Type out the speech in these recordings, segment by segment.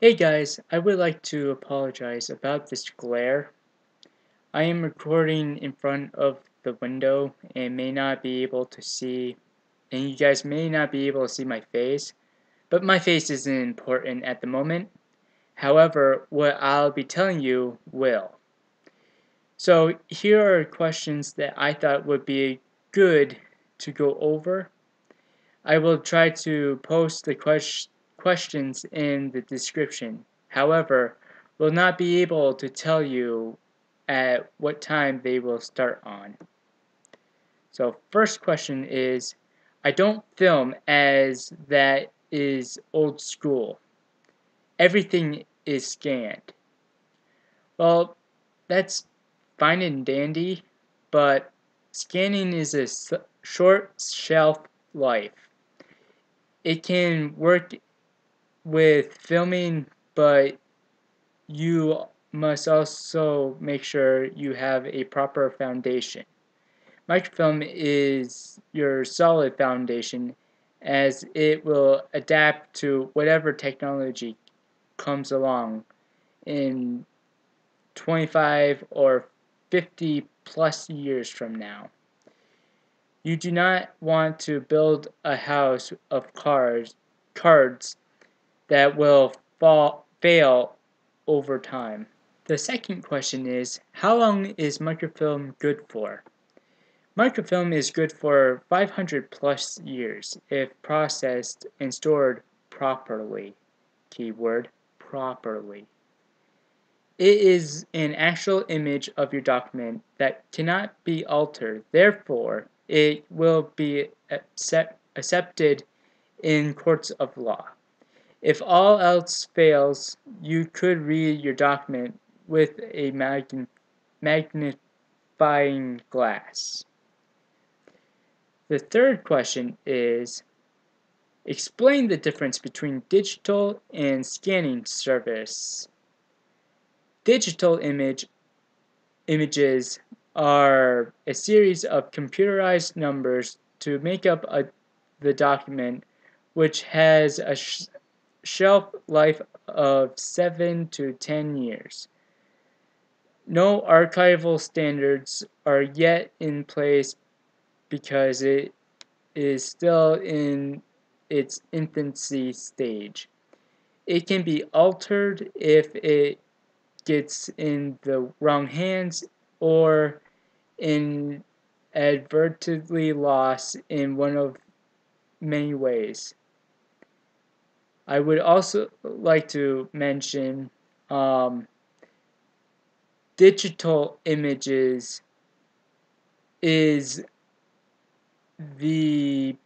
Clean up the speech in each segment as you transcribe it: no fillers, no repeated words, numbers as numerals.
Hey guys, I would like to apologize about this glare. I am recording in front of the window and may not be able to see, and you guys may not be able to see my face, but my face isn't important at the moment. However, what I'll be telling you will. So here are questions that I thought would be good to go over. I will try to post the questions in the description. However, will not be able to tell you at what time they will start on. So first question is, I don't film as that is old school. Everything is scanned. Well, that's fine and dandy, but scanning is a short shelf life. It can work with filming, but you must also make sure you have a proper foundation. Microfilm is your solid foundation as it will adapt to whatever technology comes along in 25 or 50 plus years from now. You do not want to build a house of cards that will fail over time. The second question is, how long is microfilm good for? Microfilm is good for 500 plus years if processed and stored properly. Keyword, properly. It is an actual image of your document that cannot be altered. Therefore, it will be accepted in courts of law. If all else fails, you could read your document with a magnifying glass. The third question is, explain the difference between digital and scanning service. Digital images are a series of computerized numbers to make up the document, which has a shelf life of 7 to 10 years. No archival standards are yet in place because it is still in its infancy stage. It can be altered if it gets in the wrong hands or inadvertently lost in one of many ways. I would also like to mention digital images is the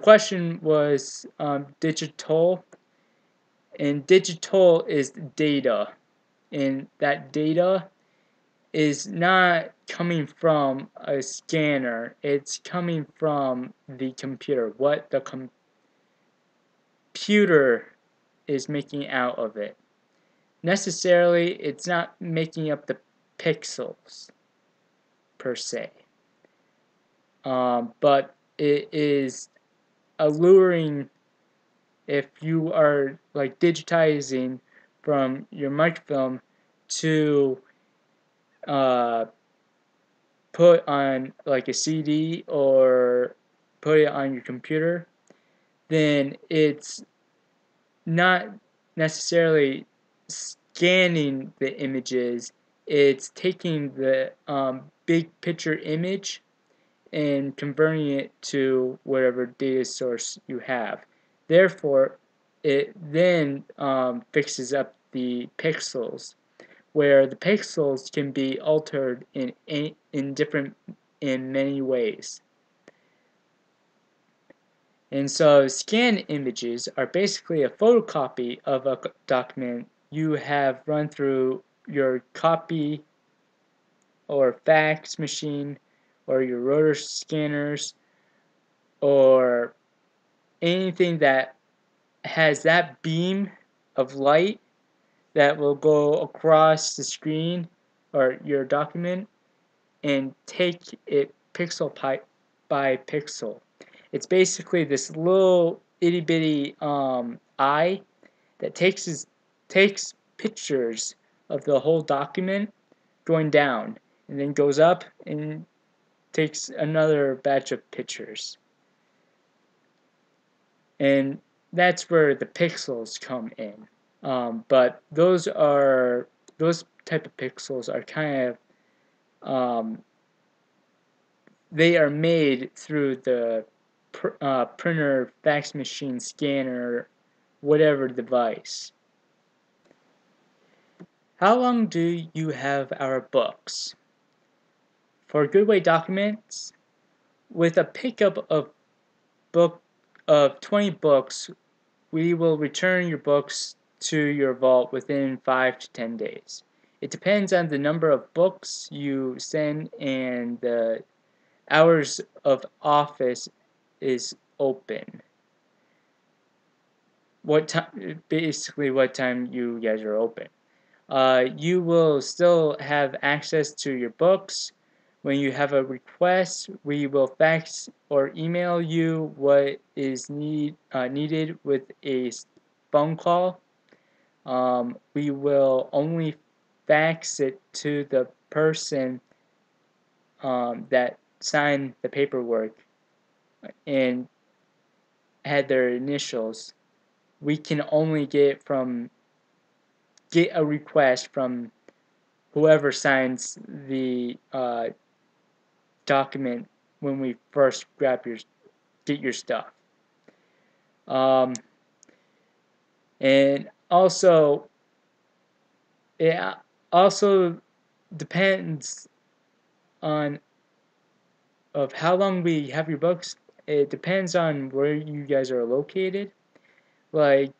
question was digital, and digital is data, and that data is not coming from a scanner, it's coming from the computer, what the computer is making out of it. Necessarily, it's not making up the pixels per se, but it is alluring if you are like digitizing from your microfilm to put on like a CD or put it on your computer, then it's not necessarily scanning the images, it's taking the big picture image and converting it to whatever data source you have. Therefore, it then fixes up the pixels, where the pixels can be altered in many ways. And so scanned images are basically a photocopy of a document you have run through your copy or fax machine or your rotor scanners or anything that has that beam of light that will go across the screen or your document and take it pixel by pixel. It's basically this little itty bitty eye that takes pictures of the whole document going down, and then goes up and takes another batch of pictures. And that's where the pixels come in. But those type of pixels are kind of they are made through the printer, fax machine, scanner, whatever device. How long do you have our books? For Goodway documents, with a pickup of 20 books, we will return your books to your vault within 5 to 10 days. It depends on the number of books you send and the hours of office is open. Basically what time you guys are open. You will still have access to your books. When you have a request, we will fax or email you what is needed with a phone call. We will only fax it to the person that signed the paperwork and had their initials. We can only get a request from whoever signs the document when we first get your stuff. And also, it also depends on of how long we have your books. It depends on where you guys are located. Like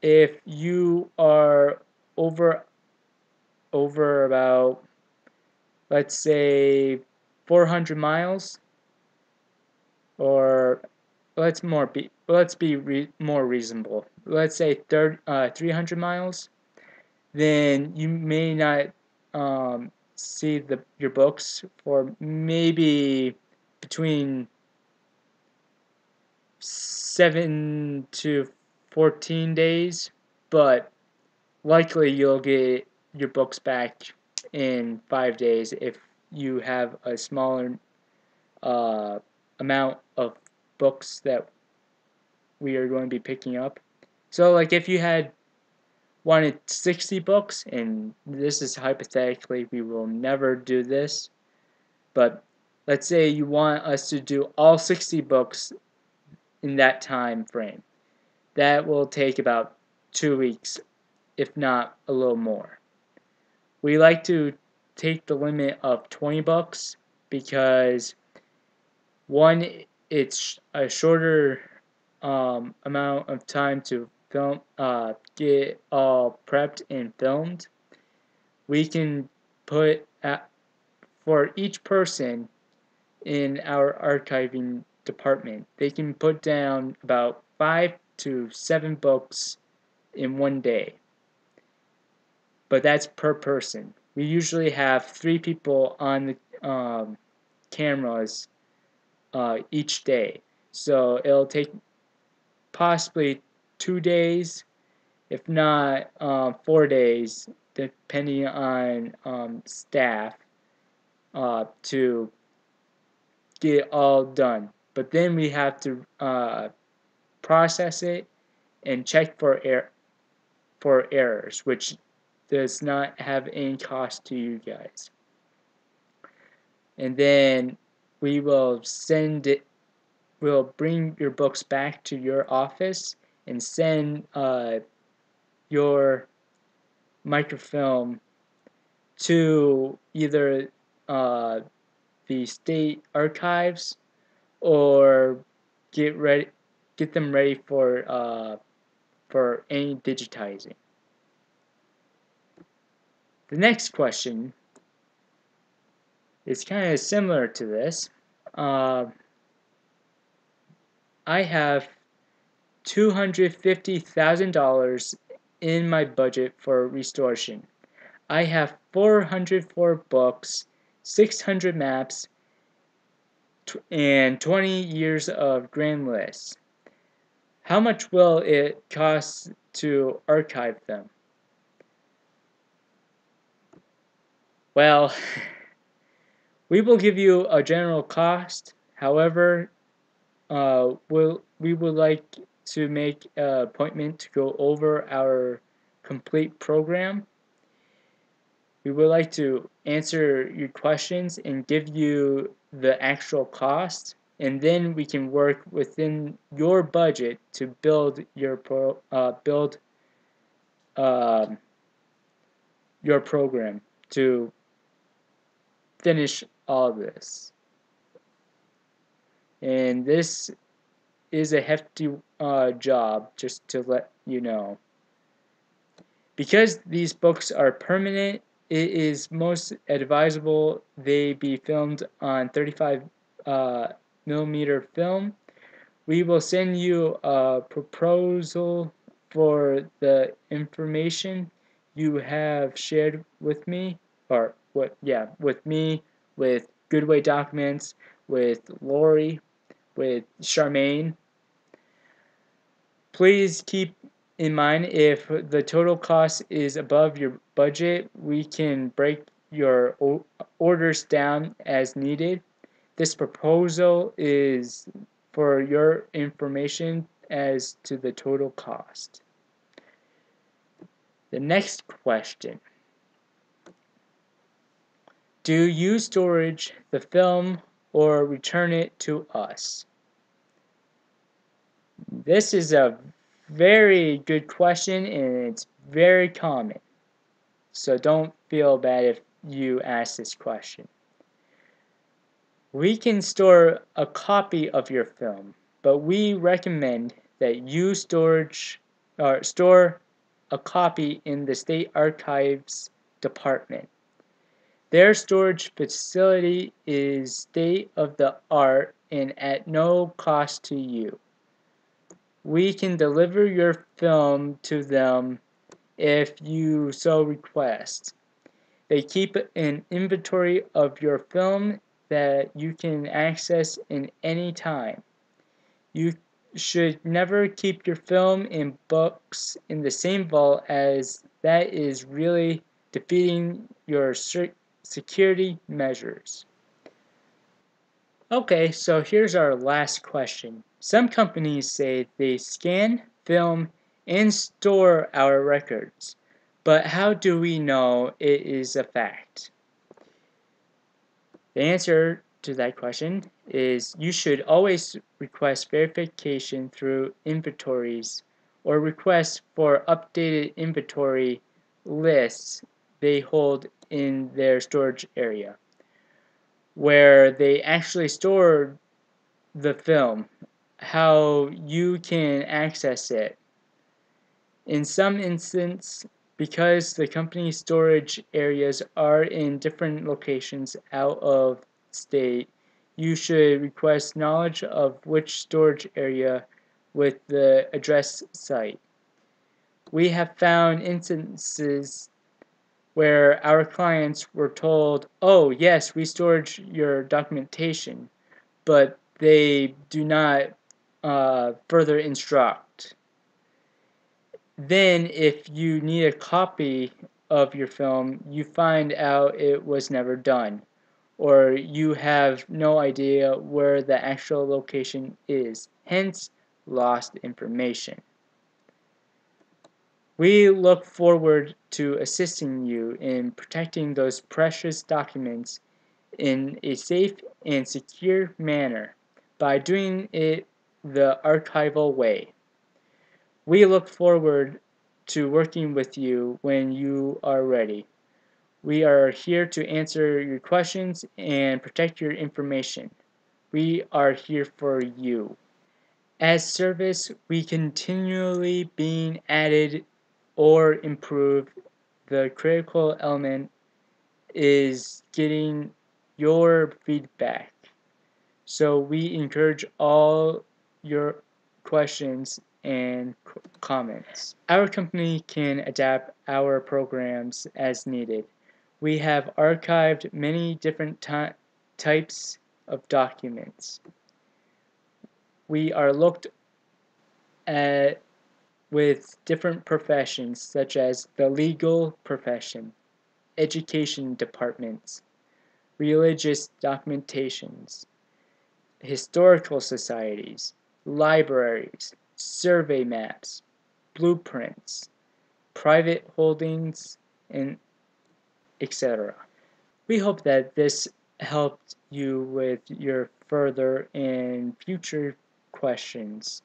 if you are over about, let's say, 400 miles, or let's be more reasonable. Let's say 300 miles. Then you may not see your books for maybe between 7 to 14 days, but likely you'll get your books back in 5 days if you have a smaller amount of books that we are going to be picking up. So like if you wanted 60 books, and this is hypothetically, we will never do this, but let's say you want us to do all 60 books in that time frame. That will take about 2 weeks, if not a little more. We like to take the limit of 20 books because one, it's a shorter amount of time to film, get all prepped and filmed. We can put for each person in our archiving department, they can put down about 5 to 7 books in one day. But that's per person. We usually have 3 people on the cameras each day. So it'll take possibly 2 days, if not 4 days, depending on staff, to get it all done. But then we have to process it and check for errors, which does not have any cost to you guys. And then we will we'll bring your books back to your office and send your microfilm to either the state archives or get them ready for any digitizing. The next question is kind of similar to this. I have $250,000 in my budget for restoration. I have 404 books, 600 maps, and 20 years of grand lists. How much will it cost to archive them? Well, we will give you a general cost. However, we would like to make an appointment to go over our complete program. We would like to answer your questions and give you the actual cost, and then we can work within your budget to build um, your program to finish all this. And this is a hefty job, just to let you know. Because these books are permanent, it is most advisable they be filmed on 35 millimeter film. We will send you a proposal for the information you have shared with me, or with me, with Goodway Documents, with Lori, with Charmaine. Please keep in mind if the total cost is above your budget, we can break your orders down as needed. This proposal is for your information as to the total cost. The next question. Do you storage the film or return it to us? This is a very good question and it's very common. So don't feel bad if you ask this question. We can store a copy of your film, but we recommend that you store a copy in the State Archives Department. Their storage facility is state of the art and at no cost to you. We can deliver your film to them if you so request. They keep an inventory of your film that you can access in any time. You should never keep your film and books in the same vault, as that is really defeating your security measures. Okay, so here's our last question. Some companies say they scan, film, and store our records, but how do we know it is a fact? The answer to that question is you should always request verification through inventories or request for updated inventory lists they hold in their storage area, where they actually store the film, how you can access it. In some instances, because the company's storage areas are in different locations out of state, you should request knowledge of which storage area with the address site. We have found instances where our clients were told, "Oh, yes, we stored your documentation," but they do not further instruct. Then, if you need a copy of your film, you find out it was never done, or you have no idea where the actual location is, hence lost information. We look forward to assisting you in protecting those precious documents in a safe and secure manner by doing it the archival way. We look forward to working with you when you are ready. We are here to answer your questions and protect your information. We are here for you. As service, we continually being added or improved. The critical element is getting your feedback. So we encourage all your questions and comments. Our company can adapt our programs as needed. We have archived many different types of documents. We are looked uh, with different professions such as the legal profession, education departments, religious documentations, historical societies, libraries, survey maps, blueprints, private holdings, and etc. We hope that this helped you with your further and future questions.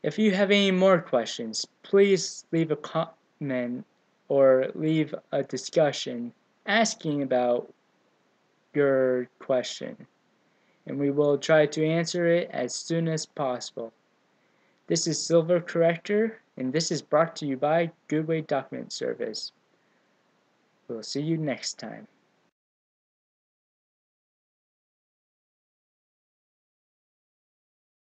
If you have any more questions, please leave a comment or leave a discussion asking about your question, and we will try to answer it as soon as possible. This is Silver Corrector, and this is brought to you by Goodway Document Service. We'll see you next time.